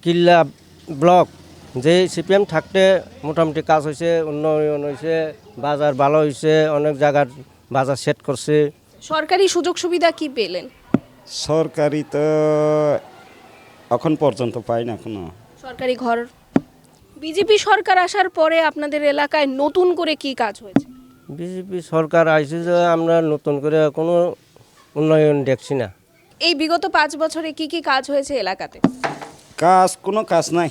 কিল্লা block যে CPM থাকতে মোটামুটি কাজ হয়েছে, উন্নয়ন হয়েছে, বাজার ভালো হয়েছে, অনেক জায়গার বাজার সেট করছে। সরকারি সুযোগ সুবিধা কি পেলেন? সরকারি তো এখন পর্যন্ত পাই না কোনো। সরকারি ঘর। বিজেপি সরকার আসার পরে আপনাদের এলাকায় নতুন করে কি কাজ হয়েছে? বিজেপি সরকার আইছে যে আমরা নতুন করে কোনো উন্নয়ন দেখছি না। এই বিগত 5 বছরে কি কি কাজ হয়েছে এলাকাতে? কোনো কাজ নাই।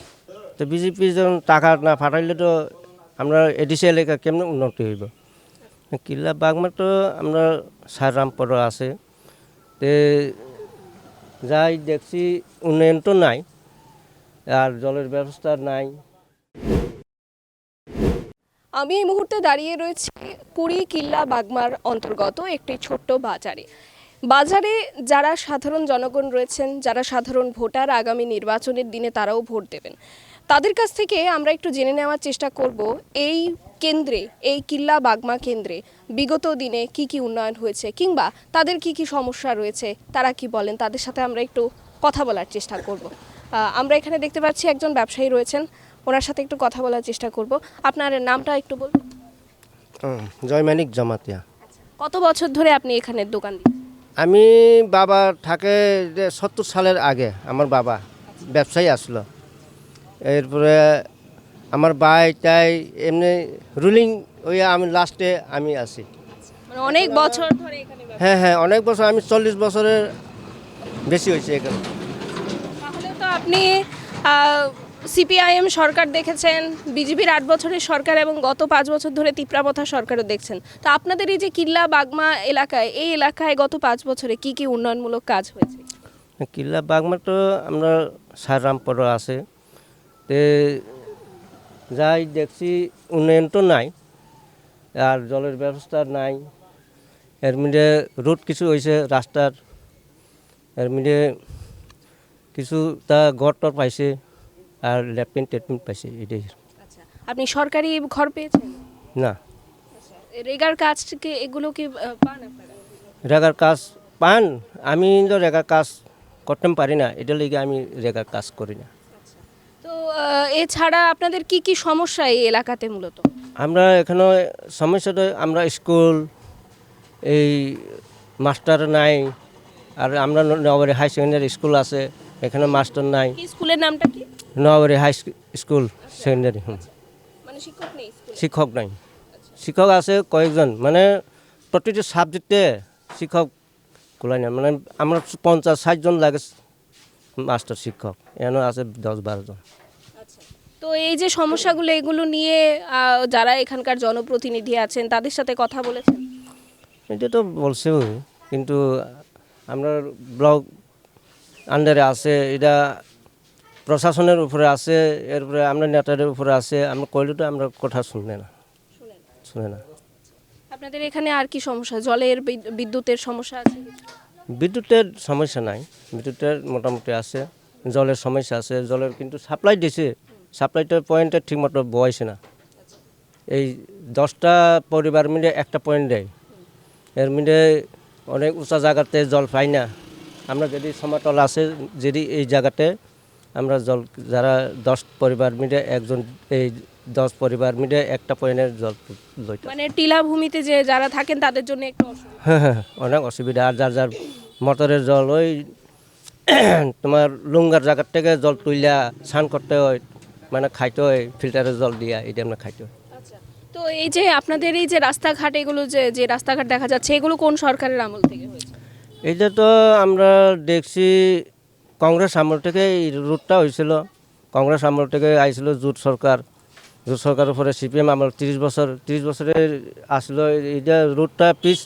তো বিজেপি যখন টাকা না পাঠাইলে তো আমরা এডিসি এলাকা কেমন উন্নতি হইব। কিল্লা বাগমা তো আমরা সাররামপুর আছে, তে যাই দেখছি উন্নয়ন তো নাই, আর জলের ব্যবস্থা নাই। আমি এই মুহূর্তে দাঁড়িয়ে রয়েছি কুড়ি কিল্লা বাগমার অন্তর্গত একটি ছোট্ট বাজারে। বাজারে যারা সাধারণ জনগণ রয়েছেন, যারা সাধারণ ভোটার, আগামী নির্বাচনের দিনে তারাও ভোট দেবেন, তাদের কাছ থেকে আমরা একটু জেনে নেওয়ার চেষ্টা করব এই কেন্দ্রে, এই কিল্লা বাগমা কেন্দ্রে বিগত দিনে কি কি উন্নয়ন হয়েছে কিংবা তাদের কি কি সমস্যা রয়েছে, তারা কি বলেন, তাদের সাথে আমরা একটু কথা বলার চেষ্টা করব। আমরা এখানে দেখতে পাচ্ছি একজন ব্যবসায়ী রয়েছেন, ওনার সাথে একটু কথা বলার চেষ্টা করব। আপনার নামটা একটু বলুন। জয়মানিক জমাতিয়া। কত বছর ধরে আপনি এখানে দোকান দিন? আমি বাবা থাকে যে 70 সালের আগে আমার বাবা ব্যবসায়ী আসলো, এরপরে আমার ভাই তাই এমনি রুলিং ওই আমি লাস্টে আমি আছি। মানে অনেক বছর ধরে এখানে ব্যবসা। হ্যাঁ, অনেক বছর, আমি 40 বছরের বেশি হয়েছে এখানে। তাহলে তো আপনি সিপিআইএম সরকার দেখেছেন, বিজেপির 8 বছরের সরকার এবং গত 5 বছর ধরে তিপ্রাপথা সরকারও দেখছেন। তো আপনাদের এই যে কিল্লা বাগমা এলাকায়, এই এলাকায় গত 5 বছরে কি কি উন্নয়নমূলক কাজ হয়েছে? কিল্লা বাগমা তো আমরা সাররামপুর আছে, তে যাই দেখছি উন্নয়ন তো নাই, আর জলের ব্যবস্থা নাই। এর মধ্যে রোড কিছু হয়েছে রাস্তার, এর মধ্যে কিছু তা ঘর টর পাইছে, আর ল্যাট্রিন টেট্রিন পাইছে, এটাই। আচ্ছা, আপনি সরকারি ঘর পেয়েছেন? না, রেগার কাজ কি এগুলো কি পান আপনারা? রেগার কাজ পান, আমি তো রেগার কাজ করতে পারি না, এটা লেগে আমি রেগার কাজ করি না। তো এছাড়া আপনাদের কি কি সমস্যা এই এলাকাতে মূলত? আমরা এখানে সমস্যাটা, আমরা স্কুল এই মাস্টার নাই, আর আমরা নবাবাড়ি হাই সেকেন্ডারি স্কুল আছে, এখানে মাস্টার নাই। কি স্কুলের নামটা কি? নবাবাড়ি হাই স্কুল সেকেন্ডারি, মানে শিক্ষক নেই স্কুলে? শিক্ষক নাই। শিক্ষক আছে কয়েকজন, মানে প্রতিটি সাবজেক্টে শিক্ষক কুলাই না, মানে আমরা 50-60 জন লাগে মাস্টার শিক্ষক, এখানে আছে 10-12 জন। আচ্ছা, তো এই যে সমস্যাগুলো, এগুলো নিয়ে যারা এখানকার জনপ্রতিনিধি আছেন তাদের সাথে কথা বলেছেন? এটা তো বলছেও, কিন্তু আমরা ব্লক আন্ডারে আছে, এটা প্রশাসনের উপরে আছে, এরপরে আমরা নেতাদের উপরে আছে, আমরা কইলে তো আমরা কথা শুনে না। আপনাদের এখানে আর কি সমস্যা? জলের, বিদ্যুতের সমস্যা আছে? বিদ্যুতের সমস্যা নাই, বিদ্যুতের মোটামুটি আছে, জলের সমস্যা আছে, জলের কিন্তু সাপ্লাই দিছে, সাপ্লাইটা পয়েন্টে ঠিকমতো বয়াইছে না। এই 10টা পরিবার মিলে একটা পয়েন্ট দেয়, এর মিলে অনেক উঁচা জায়গাতে জল পাই না। আমরা যদি সমতল আছে, যদি এই জায়গাতে আমরা জল, যারা 10 পরিবার মিলে একজন, এই 10 পরিবার মিলে একটা পয়েন্টের জল লইতে, মানে টিলা ভূমিতে যে যারা থাকেন তাদের জন্য একটু অসুবিধা। হ্যাঁ, অনেক অসুবিধা। আর যার মোটরের জল ওই তোমার লুঙ্গার জায়গার থেকে জল তুইলা স্নান করতে হয়, মানে খাইতে হয় ফিল্টারের জল দিয়া, এটা আমরা খাইতে হয়। আচ্ছা, তো এই যে আপনাদের এই যে রাস্তাঘাট, এগুলো যে যে রাস্তাঘাট দেখা যাচ্ছে, এগুলো কোন সরকারের আমল থেকে হয়েছে? এইটা তো আমরা দেখছি কংগ্রেস আমল থেকে এই রুটটা হয়েছিল, কংগ্রেস আমল থেকে আইছিল জোট সরকারের উপরে সিপিএম আমল 30 বছরে আসলো, এইটা রুটটা পিস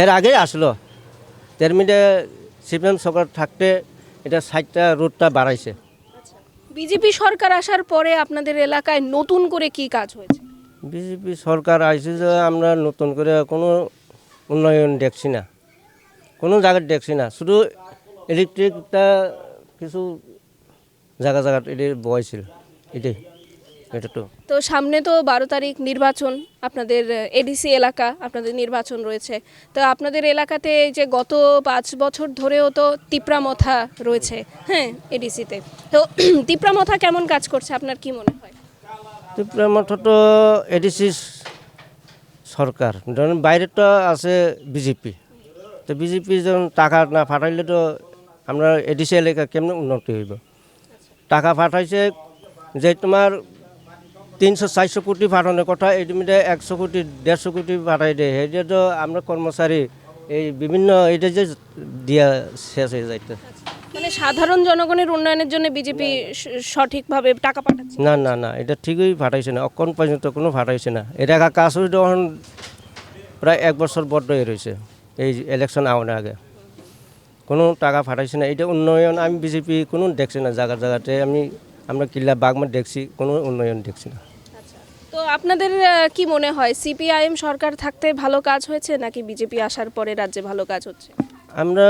এর আগেই আসলো, তার মধ্যে সিপিএম সরকার থাকতে এটা 60টা রুটটা বাড়াইছে। বিজেপি সরকার আসার পরে আপনাদের এলাকায় নতুন করে কি কাজ হয়েছে? বিজেপি সরকার আইছে যে আমরা নতুন করে কোনো উন্নয়ন দেখছি না, কোনো জায়গায় দেখছি না, শুধু ইলেকট্রিকটা কিছু জায়গা এটা বয়েছিল, এটাই। এটা তো তো সামনে তো 12 তারিখ নির্বাচন, আপনাদের এডিসি এলাকা, আপনাদের নির্বাচন রয়েছে। তো আপনাদের এলাকাতে এই যে গত 5 বছর ধরেও তো তিপ্রামথা রয়েছে, হ্যাঁ, এডিসিতে। তো তিপ্রামথা কেমন কাজ করছে আপনার কি মনে হয়? ত্রিপুরা মঠে তো এডিসি সরকার, ধরেন বাইরে তো আছে বিজেপি, তো বিজেপি যখন টাকা না পাঠাইলে তো আমরা এডিসি এলাকা কেমন উন্নতি হইব। টাকা পাঠাইছে যে তোমার 300-400 কোটি পাঠানোর কথা, এটি মধ্যে 100 কোটি 150 কোটি পাঠাই দেয়, এটা তো আমরা কর্মচারী এই বিভিন্ন এটা যে দিয়া শেষ হয়ে যাইতে। মানে সাধারণ জনগণের উন্নয়নের জন্য বিজেপি সঠিকভাবে টাকা পাঠাচ্ছে? না না না, এটা ঠিকই পাঠাইছে না, অক্ষণ পর্যন্ত কোনো পাঠাইছে না। এটা কাজ হয়ে তখন প্রায় 1 বছর বদ্ধ হয়ে রয়েছে এই ইলেকশন আওয়ার আগে, কোনো টাকা পাঠাইছে না। এটা উন্নয়ন আমি বিজেপি কোনো দেখছি না, জায়গাতে আমরা কিল্লা বাগমার দেখছি, কোনো উন্নয়ন দেখছি না। তো আপনাদের কি মনে হয় সিপিআইএম সরকার থাকতে ভালো কাজ হয়েছে নাকি বিজেপি আসার পরে রাজ্যে ভালো কাজ হচ্ছে? আমরা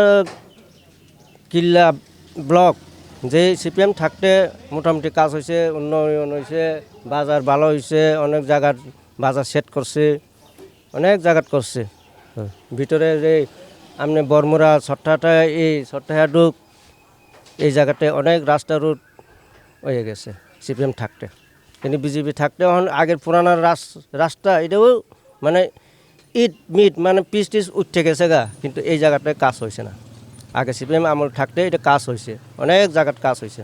কিল্লা ব্লক যে সিপিএম থাকতে মোটামুটি কাজ হয়েছে, উন্নয়ন হয়েছে, বাজার ভালো হয়েছে, অনেক জায়গার বাজার সেট করছে, অনেক জায়গাত করছে। ভিতরে যে আপনি বরমুরা ছট্টাটা এই ছট্টাহাডুক এই জায়গাতে অনেক রাস্তা রুট হয়ে গেছে সিপিএম থাকতে। কিন্তু বিজেপি থাকতে এখন আগের পুরানা রাস্তা এটাও মানে ইট মিট মানে পিস টিস উঠে গেছে গা, কিন্তু এই জায়গাটায় কাজ হয়েছে না। আগে সিপিএম আমল থাকতে এটা কাজ হয়েছে, অনেক জায়গার কাজ হয়েছে।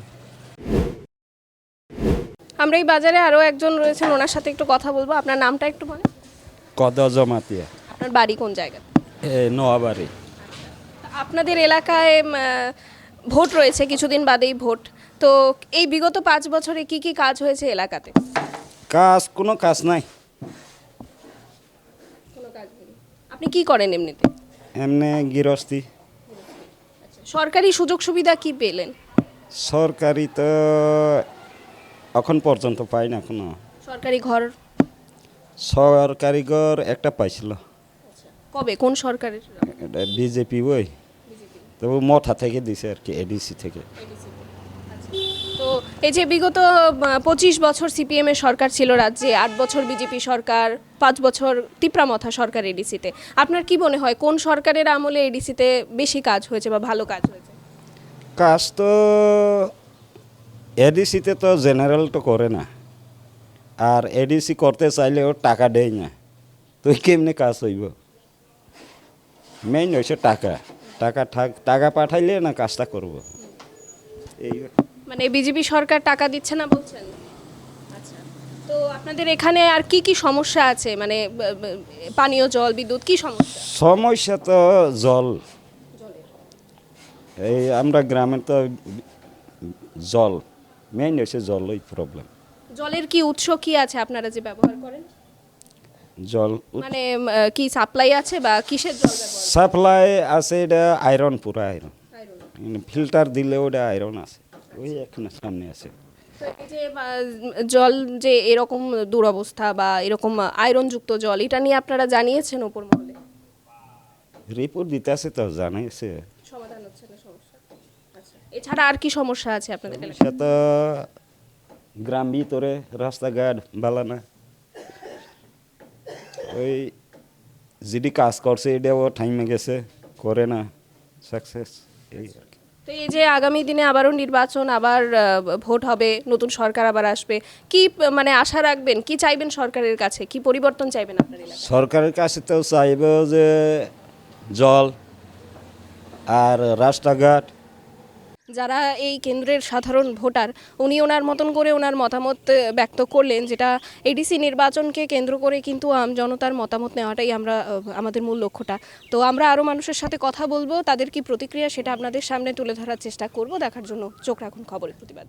আমরা এই বাজারে আরও একজন রয়েছেন, ওনার সাথে একটু কথা বলবো। আপনার নামটা একটু বলেন। কদ জমাতিয়া আপনার বাড়ি কোন জায়গায়? নোয়াবাড়ি। আপনাদের এলাকায় ভোট রয়েছে, কিছুদিন বাদেই ভোট। তো এই বিগত 5 বছরে কি কি কাজ হয়েছে এলাকাতে? কোনো কাজ নাই, কোনো কাজ নেই। আপনি কি করেন এমনিতে? এমনি গৃহস্থী। সরকারি সুযোগ সুবিধা কি পেলেন? সরকারি তো এখন পর্যন্ত পাই না কোনো। সরকারি ঘর সরকারি ঘর একটা পাইছিল, কবে, কোন সরকারের? এটা বিজেপি ওই, তবু মঠা থেকে দিছে আর কি, এডিসি থেকে। তো এই যে বিগত 25 বছর সিপিএম এর সরকার ছিল রাজ্যে, 8 বছর বিজেপি সরকার, 5 বছর তিপ্রামথা সরকার এডিসিতে, আপনার কি মনে হয় কোন সরকারের আমলে এডিসিতে বেশি কাজ হয়েছে বা ভালো কাজ হয়েছে? কাজ তো এডিসিতে তো জেনারেল তো করে না, আর এডিসি করতে চাইলেও টাকা দেয় না, তো কেমনি কাজ হইব? মেইন হয়েছে টাকা, টাকা পাঠাইলে না কাজটা করব এই। মানে বিজেপি সরকার টাকা দিচ্ছে না বলছেন? আচ্ছা, তো আপনাদের এখানে আর কি কি সমস্যা আছে, মানে পানীয় জল, বিদ্যুৎ, কি সমস্যা? সমস্যা তো জল, এই আমরা গ্রামে তো জল মেইন হয়েছে, জলই প্রবলেম। জলের কি উৎস কি আছে আপনারা যে ব্যবহার করেন? জল মানে কি সাপ্লাই আছে বা কিসের জল ব্যবহার সাপ্লাই আছে, এটা আয়রন, পুরো আয়রন, করেন? ফিল্টার দিলেও এটা আয়রন আছে, ওই এখানে সামনে আছে। তো এই যে জল যে এরকম দুরবস্থা বা এরকম আয়রনযুক্ত জল, এটা নিয়ে আপনারা জানিয়েছেন উপর মহলে? রিপোর্ট দিতে আছে তো জানাইছে, সমাধান হচ্ছে না সমস্যা? আচ্ছা, এছাড়া আর কি সমস্যা আছে আপনাদের এলাকায়? সে তো গ্রাম ভিতরে রাস্তাঘাট ভালো না, ওই যেটি কাজ করছে এটাও টাইমে গেছে, করে না সাকসেস এই আর কি। তো এই যে আগামী দিনে আবারও নির্বাচন, আবার ভোট হবে, নতুন সরকার আবার আসবে, কি মানে আশা রাখবেন, কি চাইবেন সরকারের কাছে, কি পরিবর্তন চাইবেন আপনার এলাকায়? সরকারের কাছে তো চাইব যে জল আর রাস্তাঘাট। যারা এই কেন্দ্রের সাধারণ ভোটার, উনি ওনার মতন করে ওনার মতামত ব্যক্ত করলেন, যেটা এডিসি নির্বাচনকে কেন্দ্র করে কিন্তু জনতার মতামত নেওয়াটাই আমাদের মূল লক্ষ্যটা। তো আমরা আরও মানুষের সাথে কথা বলবো, তাদের কি প্রতিক্রিয়া সেটা আপনাদের সামনে তুলে ধরার চেষ্টা করব। দেখার জন্য চোখ রাখুন খবরের প্রতিবাদ।